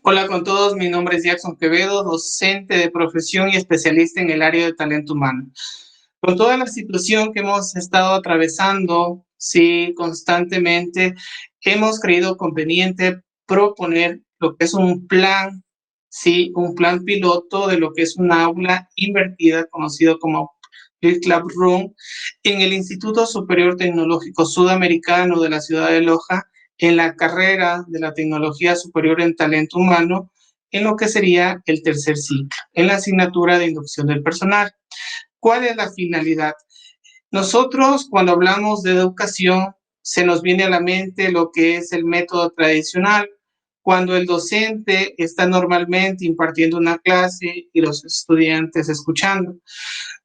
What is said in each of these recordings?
Hola con todos, mi nombre es Jackson Quevedo, docente de profesión y especialista en el área de talento humano. Con toda la situación que hemos estado atravesando, sí, constantemente, hemos creído conveniente proponer lo que es un plan, sí, un plan piloto de lo que es una aula invertida, conocido como el Classroom, en el Instituto Superior Tecnológico Sudamericano de la ciudad de Loja, en la carrera de la Tecnología Superior en Talento Humano, en lo que sería el tercer ciclo, en la asignatura de inducción del personal. ¿Cuál es la finalidad? Nosotros, cuando hablamos de educación, se nos viene a la mente lo que es el método tradicional, cuando el docente está normalmente impartiendo una clase y los estudiantes escuchando.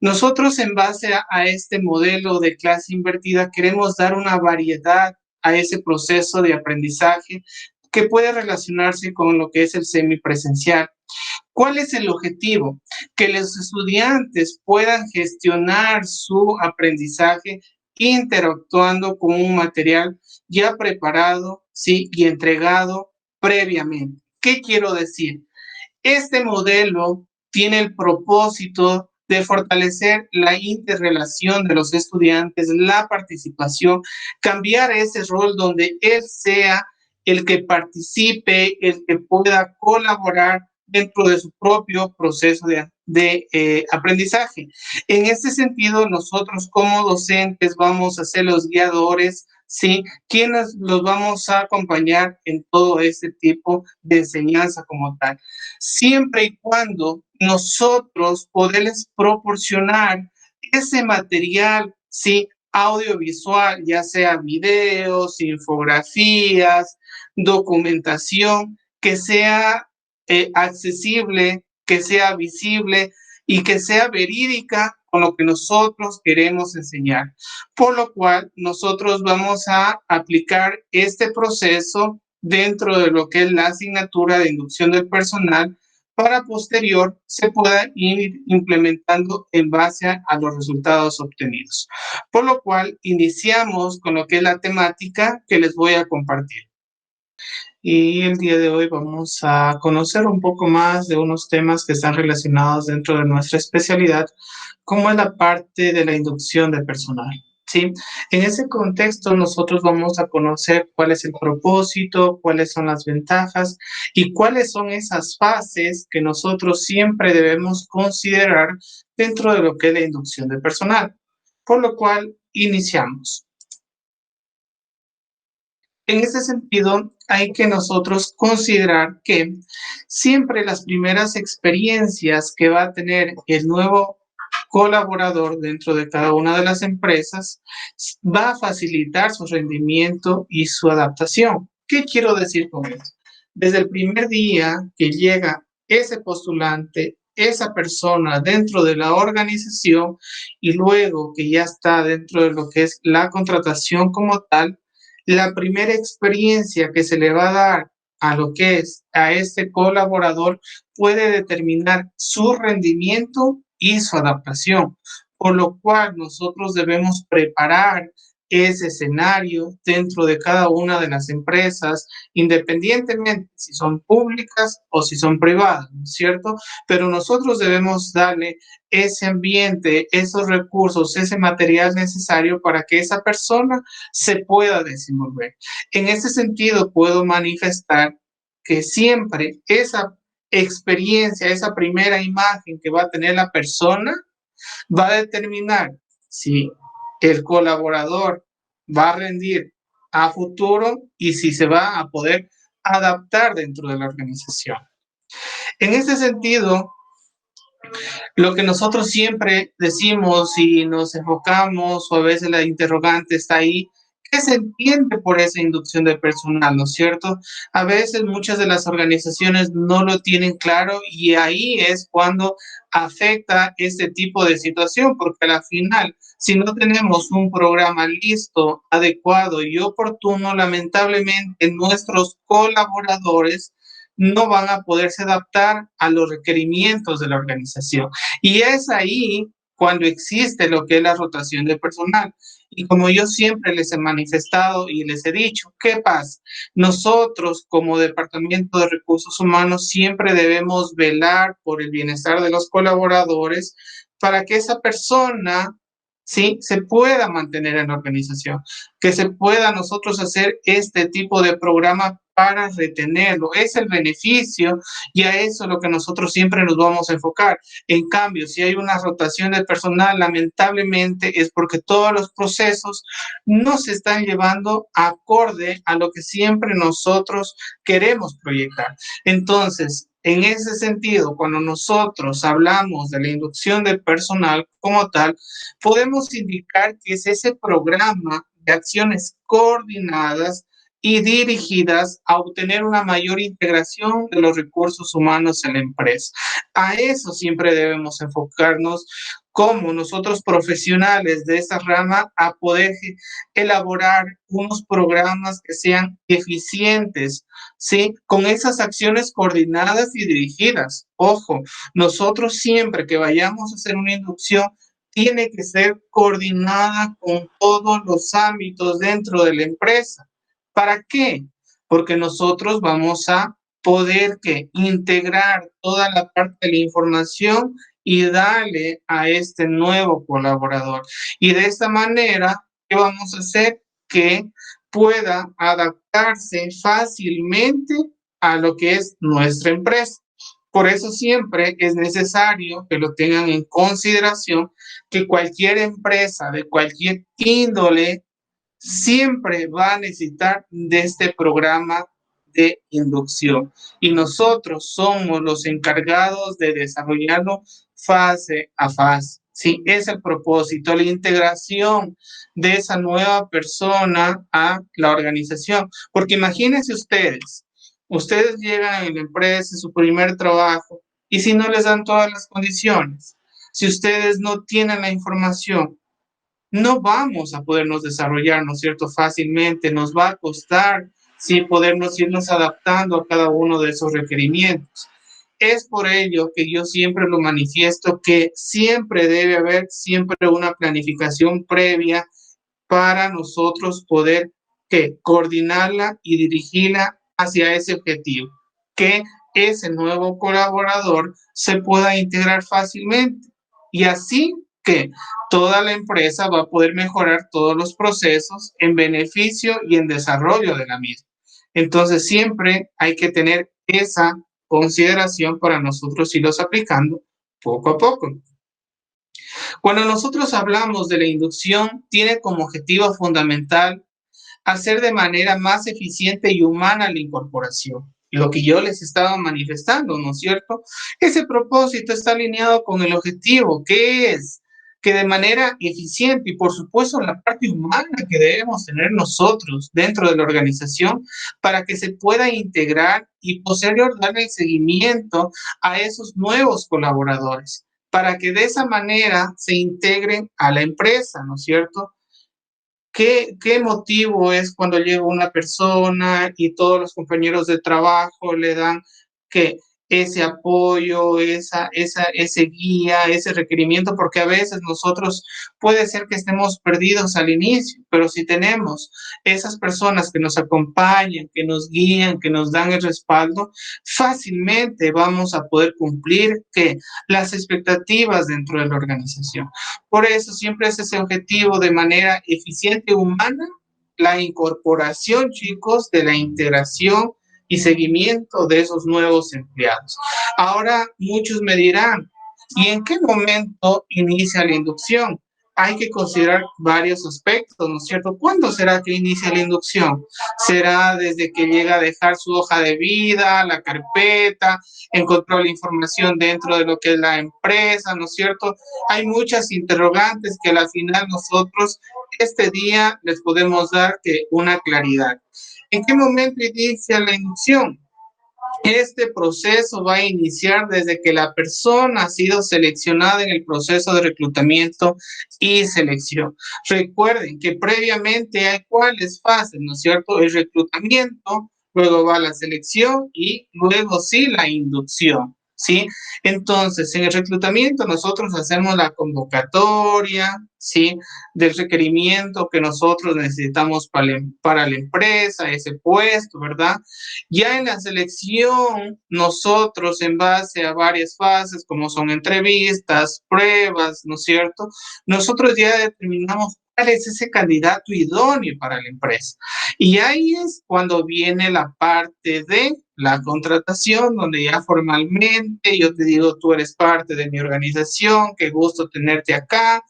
Nosotros, en base a este modelo de clase invertida, queremos dar una variedad a ese proceso de aprendizaje que puede relacionarse con lo que es el semipresencial. ¿Cuál es el objetivo? Que los estudiantes puedan gestionar su aprendizaje interactuando con un material ya preparado, ¿sí? Y entregado previamente. ¿Qué quiero decir? Este modelo tiene el propósito de fortalecer la interrelación de los estudiantes, la participación, cambiar ese rol donde él sea el que participe, el que pueda colaborar dentro de su propio proceso de aprendizaje. En este sentido, nosotros como docentes vamos a ser los guiadores, ¿sí? Quienes los vamos a acompañar en todo este tipo de enseñanza como tal, siempre y cuando nosotros poderles proporcionar ese material, ¿sí? Audiovisual, ya sea videos, infografías, documentación, que sea accesible, que sea visible y que sea verídica con lo que nosotros queremos enseñar. Por lo cual, nosotros vamos a aplicar este proceso dentro de lo que es la asignatura de inducción del personal para posterior se pueda ir implementando en base a los resultados obtenidos. Por lo cual, iniciamos con lo que es la temática que les voy a compartir. Y el día de hoy vamos a conocer un poco más de unos temas que están relacionados dentro de nuestra especialidad, como es la parte de la inducción de personal. ¿Sí? En ese contexto, nosotros vamos a conocer cuál es el propósito, cuáles son las ventajas y cuáles son esas fases que nosotros siempre debemos considerar dentro de lo que es la inducción de personal. Por lo cual, iniciamos. En ese sentido, hay que nosotros considerar que siempre las primeras experiencias que va a tener el nuevo colaborador dentro de cada una de las empresas va a facilitar su rendimiento y su adaptación. ¿Qué quiero decir con esto? Desde el primer día que llega ese postulante, esa persona dentro de la organización y luego que ya está dentro de lo que es la contratación como tal, la primera experiencia que se le va a dar a lo que es a este colaborador puede determinar su rendimiento y su adaptación, por lo cual nosotros debemos preparar ese escenario dentro de cada una de las empresas, independientemente si son públicas o si son privadas, ¿no es cierto? Pero nosotros debemos darle ese ambiente, esos recursos, ese material necesario para que esa persona se pueda desenvolver. En ese sentido, puedo manifestar que siempre esa experiencia, esa primera imagen que va a tener la persona, va a determinar si el colaborador va a rendir a futuro y si se va a poder adaptar dentro de la organización. En este sentido, lo que nosotros siempre decimos y nos enfocamos, o a veces la interrogante está ahí, ¿qué se entiende por esa inducción de personal, no es cierto? A veces muchas de las organizaciones no lo tienen claro y ahí es cuando afecta este tipo de situación, porque al final, si no tenemos un programa listo, adecuado y oportuno, lamentablemente nuestros colaboradores no van a poderse adaptar a los requerimientos de la organización. Y es ahí cuando existe lo que es la rotación de personal. Y como yo siempre les he manifestado y les he dicho, ¿qué pasa? Nosotros como Departamento de Recursos Humanos siempre debemos velar por el bienestar de los colaboradores para que esa persona, ¿sí?, se pueda mantener en la organización, que se pueda nosotros hacer este tipo de programa para retenerlo. Es el beneficio y a eso es lo que nosotros siempre nos vamos a enfocar. En cambio, si hay una rotación de personal, lamentablemente es porque todos los procesos no se están llevando acorde a lo que siempre nosotros queremos proyectar. Entonces, en ese sentido, cuando nosotros hablamos de la inducción de personal como tal, podemos indicar que es ese programa de acciones coordinadas y dirigidas a obtener una mayor integración de los recursos humanos en la empresa. A eso siempre debemos enfocarnos como nosotros profesionales de esa rama a poder elaborar unos programas que sean eficientes, ¿sí? Con esas acciones coordinadas y dirigidas. Ojo, nosotros siempre que vayamos a hacer una inducción, tiene que ser coordinada con todos los ámbitos dentro de la empresa. ¿Para qué? Porque nosotros vamos a poder que integrar toda la parte de la información y darle a este nuevo colaborador. Y de esta manera, ¿qué vamos a hacer? Que pueda adaptarse fácilmente a lo que es nuestra empresa. Por eso siempre es necesario que lo tengan en consideración, que cualquier empresa de cualquier índole siempre va a necesitar de este programa de inducción y nosotros somos los encargados de desarrollarlo fase a fase. Sí, es el propósito, la integración de esa nueva persona a la organización. Porque imagínense ustedes llegan a la empresa, su primer trabajo, y si no les dan todas las condiciones, si ustedes no tienen la información, no vamos a podernos desarrollar, ¿no es cierto?, fácilmente, nos va a costar, sí, podernos irnos adaptando a cada uno de esos requerimientos. Es por ello que yo siempre lo manifiesto, que siempre debe haber siempre una planificación previa para nosotros poder que coordinarla y dirigirla hacia ese objetivo, que ese nuevo colaborador se pueda integrar fácilmente y así que toda la empresa va a poder mejorar todos los procesos en beneficio y en desarrollo de la misma. Entonces siempre hay que tener esa consideración para nosotros irlos aplicando poco a poco. Cuando nosotros hablamos de la inducción, tiene como objetivo fundamental hacer de manera más eficiente y humana la incorporación. Lo que yo les estaba manifestando, ¿no es cierto? Ese propósito está alineado con el objetivo, que es que de manera eficiente y por supuesto la parte humana que debemos tener nosotros dentro de la organización para que se pueda integrar y posterior darle el seguimiento a esos nuevos colaboradores, para que de esa manera se integren a la empresa, ¿no es cierto? ¿Qué motivo es cuando llega una persona y todos los compañeros de trabajo le dan que ese apoyo, ese guía, ese requerimiento? Porque a veces nosotros puede ser que estemos perdidos al inicio, pero si tenemos esas personas que nos acompañan, que nos guían, que nos dan el respaldo, fácilmente vamos a poder cumplir que las expectativas dentro de la organización. Por eso siempre es ese objetivo de manera eficiente y humana, la incorporación, chicos, de la integración y seguimiento de esos nuevos empleados. Ahora muchos me dirán, ¿y en qué momento inicia la inducción? Hay que considerar varios aspectos, ¿no es cierto? ¿Cuándo será que inicia la inducción? ¿Será desde que llega a dejar su hoja de vida, la carpeta, encontró la información dentro de lo que es la empresa, ¿no es cierto? Hay muchas interrogantes que al final nosotros este día les podemos dar una claridad. ¿En qué momento inicia la inducción? Este proceso va a iniciar desde que la persona ha sido seleccionada en el proceso de reclutamiento y selección. Recuerden que previamente hay cuáles fases, ¿no es cierto? El reclutamiento, luego va la selección y luego sí la inducción. ¿sí? Entonces, en el reclutamiento nosotros hacemos la convocatoria, ¿sí? Del requerimiento que nosotros necesitamos para la empresa, ese puesto, ¿verdad? Ya en la selección, nosotros en base a varias fases, como son entrevistas, pruebas, ¿no es cierto? Nosotros ya determinamos cuál es ese candidato idóneo para la empresa. Y ahí es cuando viene la parte de la contratación, donde ya formalmente yo te digo, tú eres parte de mi organización, qué gusto tenerte acá.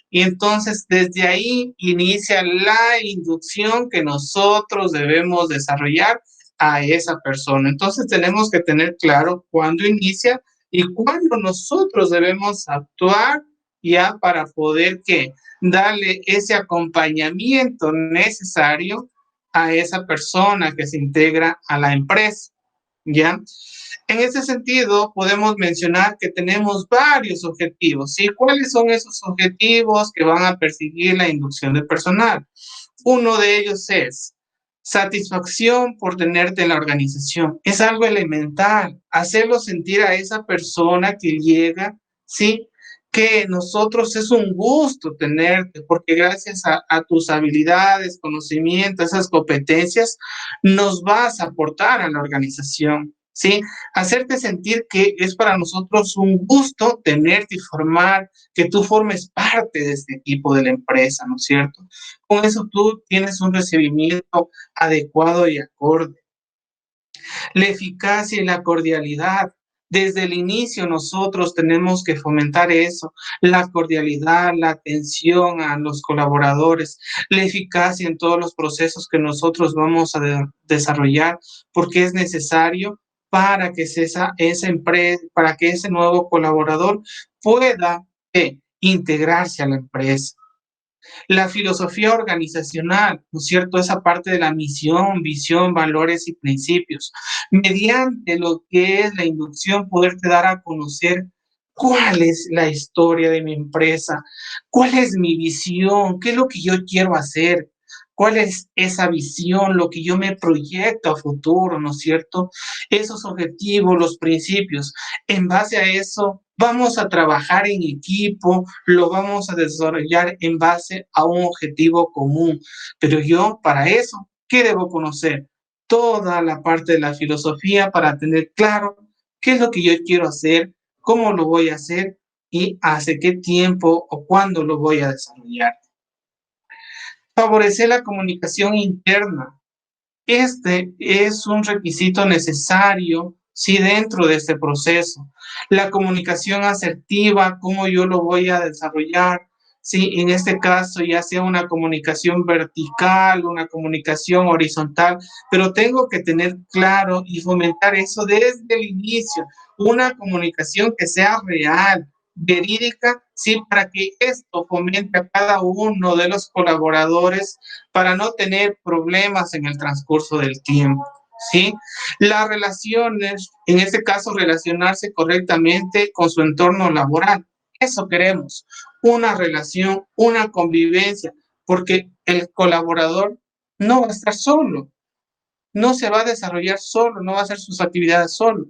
Y entonces desde ahí inicia la inducción que nosotros debemos desarrollar a esa persona. Entonces tenemos que tener claro cuándo inicia y cuándo nosotros debemos actuar ya para poder que darle ese acompañamiento necesario a esa persona que se integra a la empresa, ¿ya? En ese sentido, podemos mencionar que tenemos varios objetivos, ¿sí? ¿Cuáles son esos objetivos que van a perseguir la inducción del personal? Uno de ellos es satisfacción por tenerte en la organización. Es algo elemental, hacerlo sentir a esa persona que llega, ¿sí? Que nosotros es un gusto tenerte, porque gracias a tus habilidades, conocimientos, esas competencias, nos vas a aportar a la organización, ¿sí? Hacerte sentir que es para nosotros un gusto tenerte y formar, que tú formes parte de este equipo de la empresa, ¿no es cierto? Con eso tú tienes un recibimiento adecuado y acorde. La eficacia y la cordialidad. Desde el inicio nosotros tenemos que fomentar eso, la cordialidad, la atención a los colaboradores, la eficacia en todos los procesos que nosotros vamos a desarrollar, porque es necesario para que esa empresa, para que ese nuevo colaborador pueda integrarse a la empresa. La filosofía organizacional, ¿no es cierto? Esa parte de la misión, visión, valores y principios. Mediante lo que es la inducción, poderte dar a conocer cuál es la historia de mi empresa, cuál es mi visión, qué es lo que yo quiero hacer, cuál es esa visión, lo que yo me proyecto a futuro, ¿no es cierto? Esos objetivos, los principios. En base a eso, vamos a trabajar en equipo, lo vamos a desarrollar en base a un objetivo común. Pero yo, para eso, ¿qué debo conocer? Toda la parte de la filosofía para tener claro qué es lo que yo quiero hacer, cómo lo voy a hacer y hace qué tiempo o cuándo lo voy a desarrollar. Favorecer la comunicación interna. Este es un requisito necesario, sí, dentro de este proceso. La comunicación asertiva, cómo yo lo voy a desarrollar, sí, en este caso ya sea una comunicación vertical, una comunicación horizontal, pero tengo que tener claro y fomentar eso desde el inicio, una comunicación que sea real, verídica, sí, para que esto fomente a cada uno de los colaboradores para no tener problemas en el transcurso del tiempo, ¿sí? Las relaciones, en este caso, relacionarse correctamente con su entorno laboral. Eso queremos, una relación, una convivencia, porque el colaborador no va a estar solo, no se va a desarrollar solo, no va a hacer sus actividades solo.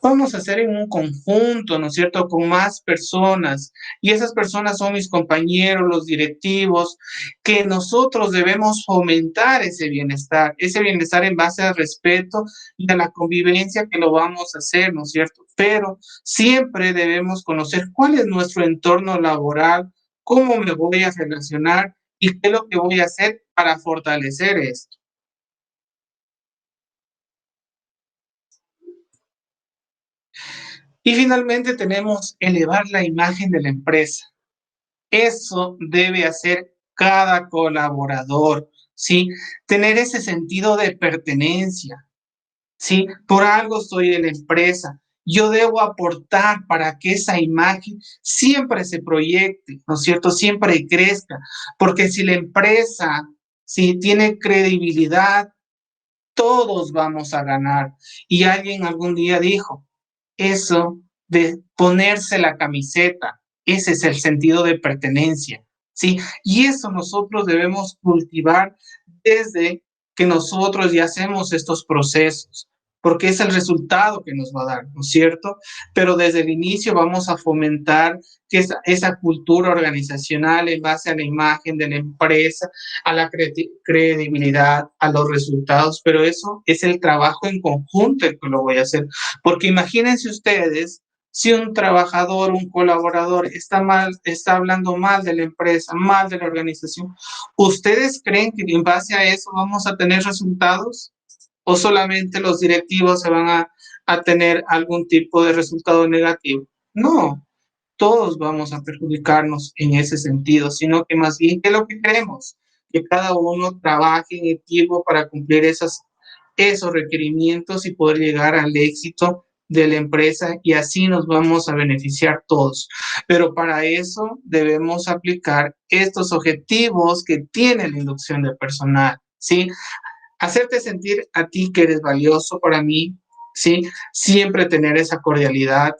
Vamos a hacer en un conjunto, ¿no es cierto?, con más personas. Y esas personas son mis compañeros, los directivos, que nosotros debemos fomentar ese bienestar en base al respeto y a la convivencia que lo vamos a hacer, ¿no es cierto? Pero siempre debemos conocer cuál es nuestro entorno laboral, cómo me voy a relacionar y qué es lo que voy a hacer para fortalecer esto. Y finalmente tenemos elevar la imagen de la empresa. Eso debe hacer cada colaborador, ¿sí? Tener ese sentido de pertenencia, ¿sí? Por algo estoy en la empresa. Yo debo aportar para que esa imagen siempre se proyecte, ¿no es cierto? Siempre crezca, porque si la empresa, si tiene credibilidad, todos vamos a ganar. Y alguien algún día dijo, eso de ponerse la camiseta, ese es el sentido de pertenencia, ¿sí? Y eso nosotros debemos cultivar desde que nosotros ya hacemos estos procesos, porque es el resultado que nos va a dar, ¿no es cierto? Pero desde el inicio vamos a fomentar que esa cultura organizacional en base a la imagen de la empresa, a la credibilidad, a los resultados, pero eso es el trabajo en conjunto el que lo voy a hacer, porque imagínense ustedes si un trabajador, un colaborador está hablando mal de la empresa, mal de la organización, ¿ustedes creen que en base a eso vamos a tener resultados? ¿O solamente los directivos se van a tener algún tipo de resultado negativo? No, todos vamos a perjudicarnos en ese sentido, sino que más bien, ¿qué es lo que queremos? Que cada uno trabaje en equipo para cumplir esos requerimientos y poder llegar al éxito de la empresa y así nos vamos a beneficiar todos. Pero para eso debemos aplicar estos objetivos que tiene la inducción de personal, ¿sí? Hacerte sentir a ti que eres valioso para mí, ¿sí? Siempre tener esa cordialidad,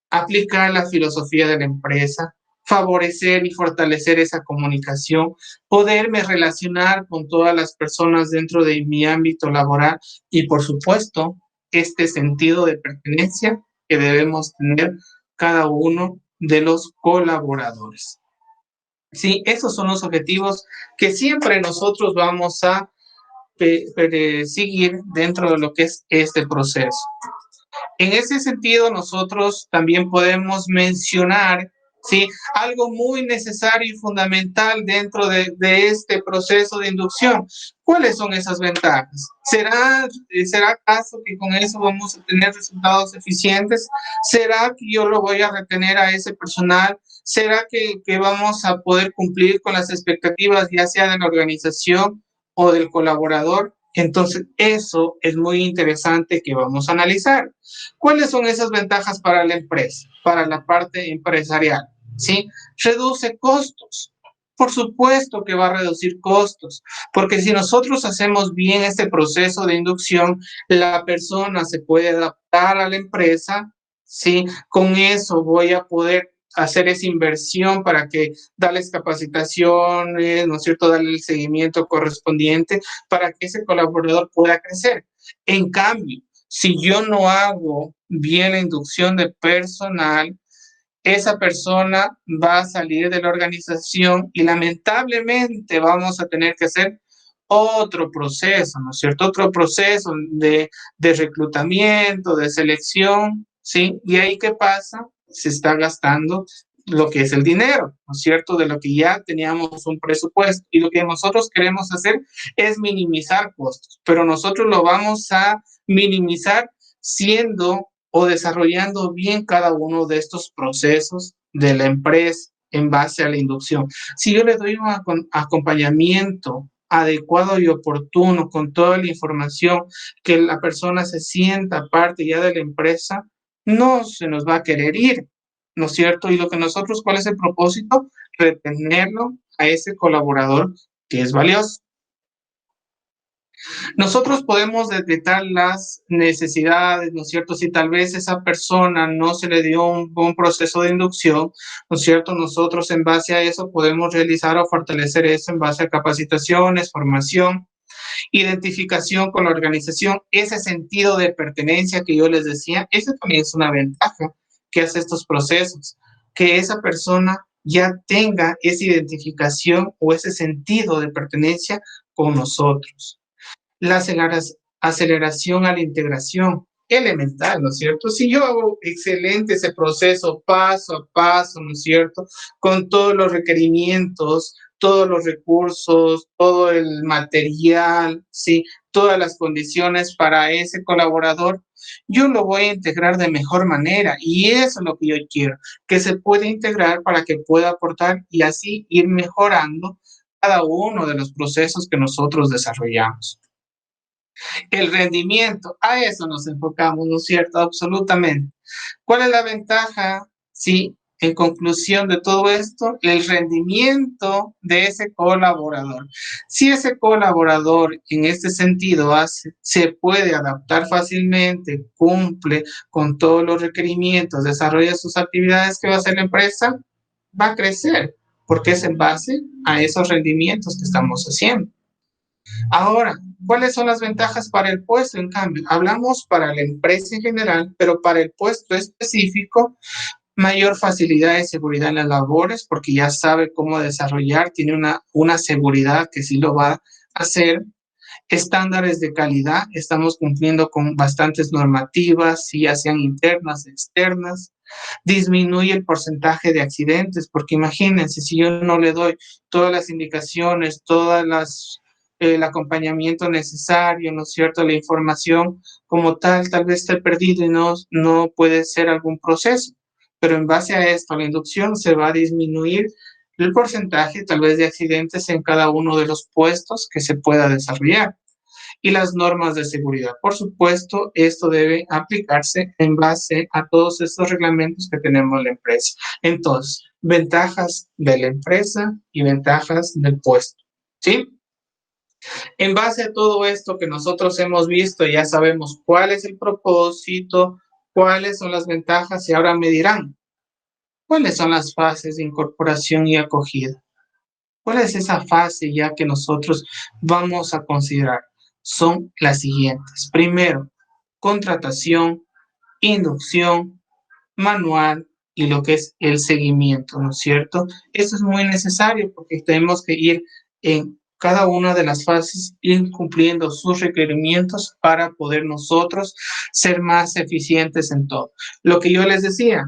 aplicar la filosofía de la empresa, favorecer y fortalecer esa comunicación, poderme relacionar con todas las personas dentro de mi ámbito laboral y, por supuesto, este sentido de pertenencia que debemos tener cada uno de los colaboradores. Sí, esos son los objetivos que siempre nosotros vamos a seguir dentro de lo que es este proceso. En ese sentido, nosotros también podemos mencionar, ¿sí?, algo muy necesario y fundamental dentro de este proceso de inducción. ¿Cuáles son esas ventajas? ¿Será acaso que con eso vamos a tener resultados eficientes? ¿Será que yo lo voy a retener a ese personal? ¿Será que vamos a poder cumplir con las expectativas, ya sea de la organización o del colaborador? Entonces, eso es muy interesante que vamos a analizar. ¿Cuáles son esas ventajas para la empresa, para la parte empresarial? ¿Sí? Reduce costos. Por supuesto que va a reducir costos, porque si nosotros hacemos bien este proceso de inducción, la persona se puede adaptar a la empresa, ¿sí? Con eso voy a poder hacer esa inversión para que darles capacitaciones, ¿no es cierto?, darle el seguimiento correspondiente para que ese colaborador pueda crecer. En cambio, si yo no hago bien la inducción de personal, esa persona va a salir de la organización y lamentablemente vamos a tener que hacer otro proceso, ¿no es cierto? Otro proceso de reclutamiento, de selección, ¿sí? Y ahí, ¿qué pasa? Se está gastando lo que es el dinero, ¿no es cierto? De lo que ya teníamos un presupuesto. Y lo que nosotros queremos hacer es minimizar costos, pero nosotros lo vamos a minimizar siendo o desarrollando bien cada uno de estos procesos de la empresa en base a la inducción. Si yo le doy un acompañamiento adecuado y oportuno con toda la información, que la persona se sienta parte ya de la empresa, no se nos va a querer ir, ¿no es cierto? Y lo que nosotros, ¿cuál es el propósito? Retenerlo a ese colaborador que es valioso. Nosotros podemos detectar las necesidades, ¿no es cierto? Si tal vez esa persona no se le dio un buen proceso de inducción, ¿no es cierto? Nosotros en base a eso podemos realizar o fortalecer eso en base a capacitaciones, formación, identificación con la organización, ese sentido de pertenencia que yo les decía, eso también es una ventaja que hace estos procesos, que esa persona ya tenga esa identificación o ese sentido de pertenencia con nosotros. La aceleración a la integración, elemental, ¿no es cierto? Si yo hago excelente ese proceso paso a paso, ¿no es cierto? Con todos los requerimientos, todos los recursos, todo el material, ¿sí? Todas las condiciones para ese colaborador, yo lo voy a integrar de mejor manera y eso es lo que yo quiero, que se pueda integrar para que pueda aportar y así ir mejorando cada uno de los procesos que nosotros desarrollamos. El rendimiento, a eso nos enfocamos, ¿no es cierto? Absolutamente. ¿Cuál es la ventaja? Sí, en conclusión de todo esto, el rendimiento de ese colaborador. Si ese colaborador en este sentido se puede adaptar fácilmente, cumple con todos los requerimientos, desarrolla sus actividades, ¿qué va a hacer la empresa? Va a crecer, porque es en base a esos rendimientos que estamos haciendo. Ahora, ¿Cuáles son las ventajas para el puesto? En cambio, hablamos para la empresa en general, pero para el puesto específico, mayor facilidad de seguridad en las labores, porque ya sabe cómo desarrollar, tiene una seguridad que sí lo va a hacer. Estándares de calidad, estamos cumpliendo con bastantes normativas, ya sean internas, externas. Disminuye el porcentaje de accidentes, porque imagínense, si yo no le doy todas las indicaciones, el acompañamiento necesario, ¿no es cierto? La información como tal vez esté perdido y no puede ser algún proceso. Pero en base a esto, la inducción se va a disminuir el porcentaje tal vez de accidentes en cada uno de los puestos que se pueda desarrollar. Y las normas de seguridad. Por supuesto, esto debe aplicarse en base a todos estos reglamentos que tenemos en la empresa. Entonces, ventajas de la empresa y ventajas del puesto. ¿Sí? En base a todo esto que nosotros hemos visto, ya sabemos cuál es el propósito, cuáles son las ventajas y ahora me dirán, ¿cuáles son las fases de incorporación y acogida? ¿Cuál es esa fase ya que nosotros vamos a considerar? Son las siguientes. Primero, contratación, inducción, manual y lo que es el seguimiento, ¿no es cierto? Eso es muy necesario porque tenemos que ir en cada una de las fases, ir cumpliendo sus requerimientos para poder nosotros ser más eficientes en todo. Lo que yo les decía,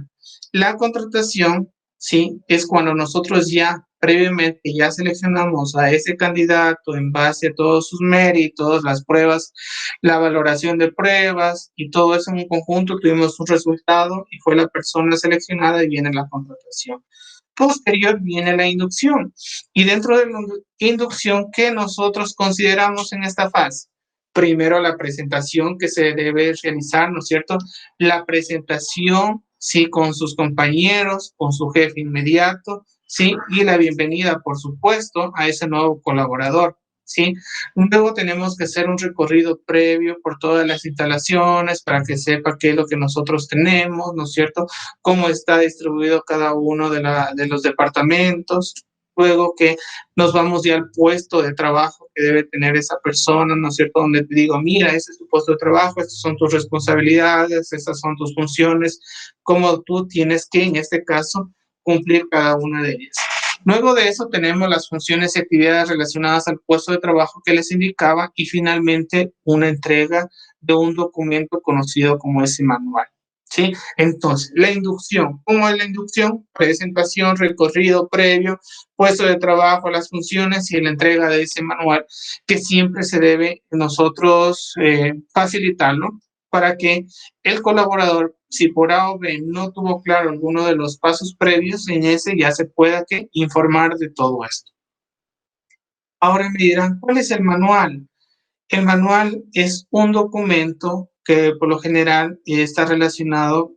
la contratación, ¿sí? Es cuando nosotros ya previamente ya seleccionamos a ese candidato en base a todos sus méritos, las pruebas, la valoración de pruebas y todo eso en un conjunto, tuvimos un resultado y fue la persona seleccionada y viene la contratación. Posterior viene la inducción y dentro de la inducción, ¿qué nosotros consideramos en esta fase? Primero la presentación que se debe realizar, ¿no es cierto? La presentación, sí, con sus compañeros, con su jefe inmediato, sí, y la bienvenida, por supuesto, a ese nuevo colaborador. ¿Sí? Luego tenemos que hacer un recorrido previo por todas las instalaciones para que sepa qué es lo que nosotros tenemos, ¿no es cierto? Cómo está distribuido cada uno de los departamentos. Luego que nos vamos ya al puesto de trabajo que debe tener esa persona, ¿no es cierto? Donde te digo, mira, ese es tu puesto de trabajo, estas son tus responsabilidades, estas son tus funciones, cómo tú tienes que, en este caso, cumplir cada una de ellas. Luego de eso tenemos las funciones y actividades relacionadas al puesto de trabajo que les indicaba y finalmente una entrega de un documento conocido como ese manual. ¿Sí? Entonces, la inducción. ¿Cómo es la inducción? Presentación, recorrido previo, puesto de trabajo, las funciones y la entrega de ese manual que siempre se debe nosotros facilitarlo para que el colaborador, si por A o B no tuvo claro alguno de los pasos previos, en ese ya se pueda informar de todo esto. Ahora me dirán, ¿cuál es el manual? El manual es un documento que por lo general está relacionado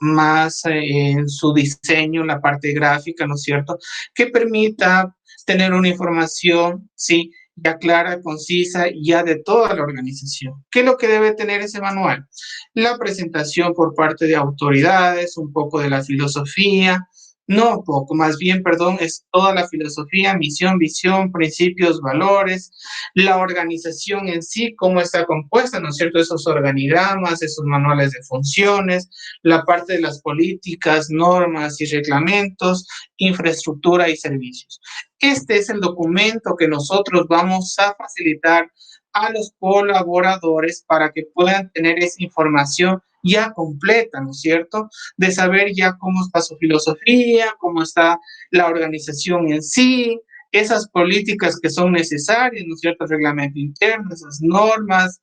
más en su diseño, la parte gráfica, ¿no es cierto? Que permita tener una información, sí, ya clara, concisa, ya de toda la organización. ¿Qué es lo que debe tener ese manual? La presentación por parte de autoridades, un poco de la filosofía, no poco, más bien, perdón, es toda la filosofía, misión, visión, principios, valores, la organización en sí, cómo está compuesta, ¿no es cierto? Esos organigramas, esos manuales de funciones, la parte de las políticas, normas y reglamentos, infraestructura y servicios. Este es el documento que nosotros vamos a facilitar a los colaboradores para que puedan tener esa información ya completa, ¿no es cierto? De saber ya cómo está su filosofía, cómo está la organización en sí, esas políticas que son necesarias, ¿no es cierto? El reglamento interno, esas normas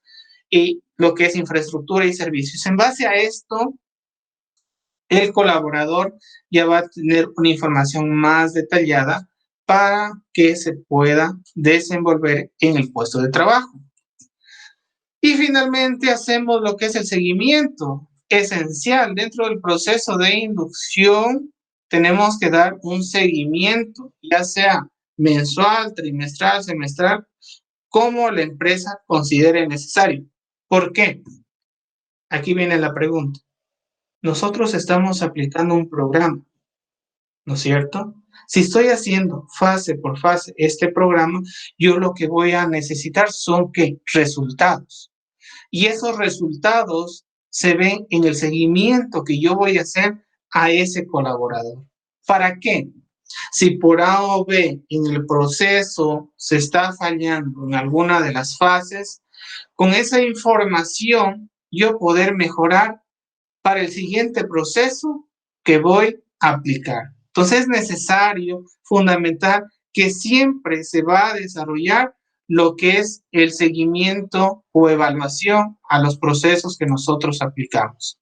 y lo que es infraestructura y servicios. En base a esto, el colaborador ya va a tener una información más detallada para que se pueda desenvolver en el puesto de trabajo. Y finalmente hacemos lo que es el seguimiento esencial dentro del proceso de inducción. Tenemos que dar un seguimiento, ya sea mensual, trimestral, semestral, como la empresa considere necesario. ¿Por qué? Aquí viene la pregunta. Nosotros estamos aplicando un programa, ¿no es cierto? Si estoy haciendo fase por fase este programa, yo lo que voy a necesitar son ¿qué? Resultados. Y esos resultados se ven en el seguimiento que yo voy a hacer a ese colaborador. ¿Para qué? Si por A o B en el proceso se está fallando en alguna de las fases, con esa información yo poder mejorar para el siguiente proceso que voy a aplicar. Entonces es necesario, fundamental, que siempre se va a desarrollar lo que es el seguimiento o evaluación a los procesos que nosotros aplicamos.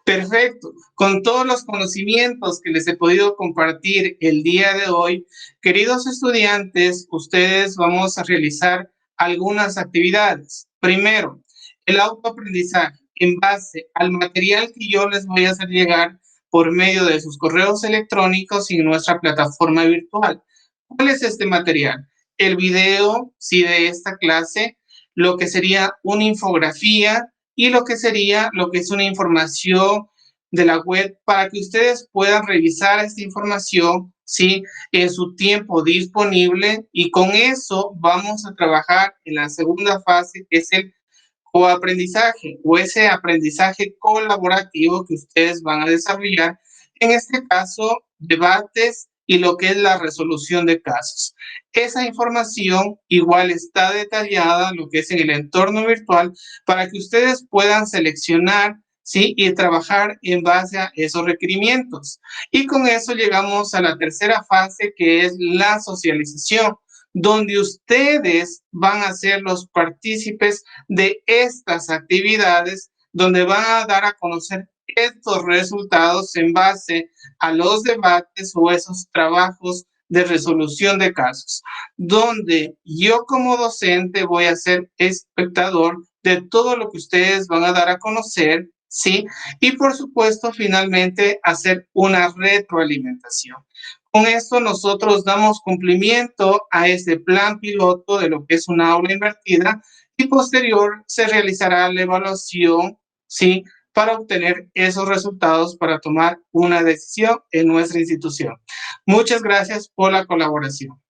Perfecto. Con todos los conocimientos que les he podido compartir el día de hoy, queridos estudiantes, ustedes vamos a realizar algunas actividades. Primero, el autoaprendizaje en base al material que yo les voy a hacer llegar por medio de sus correos electrónicos y nuestra plataforma virtual. ¿Cuál es este material? El video, sí, de esta clase, lo que sería una infografía, y lo que sería lo que es una información de la web para que ustedes puedan revisar esta información, ¿sí? En su tiempo disponible, y con eso vamos a trabajar en la segunda fase, que es el coaprendizaje o ese aprendizaje colaborativo que ustedes van a desarrollar, en este caso, debates y lo que es la resolución de casos. Esa información igual está detallada, lo que es en el entorno virtual, para que ustedes puedan seleccionar, ¿sí? Y trabajar en base a esos requerimientos. Y con eso llegamos a la tercera fase, que es la socialización, donde ustedes van a ser los partícipes de estas actividades, donde van a dar a conocer estos resultados en base a los debates o esos trabajos de resolución de casos, donde yo como docente voy a ser espectador de todo lo que ustedes van a dar a conocer, ¿sí? Y por supuesto, finalmente, hacer una retroalimentación. Con esto nosotros damos cumplimiento a este plan piloto de lo que es una aula invertida, y posterior se realizará la evaluación, ¿sí? Para obtener esos resultados para tomar una decisión en nuestra institución. Muchas gracias por la colaboración.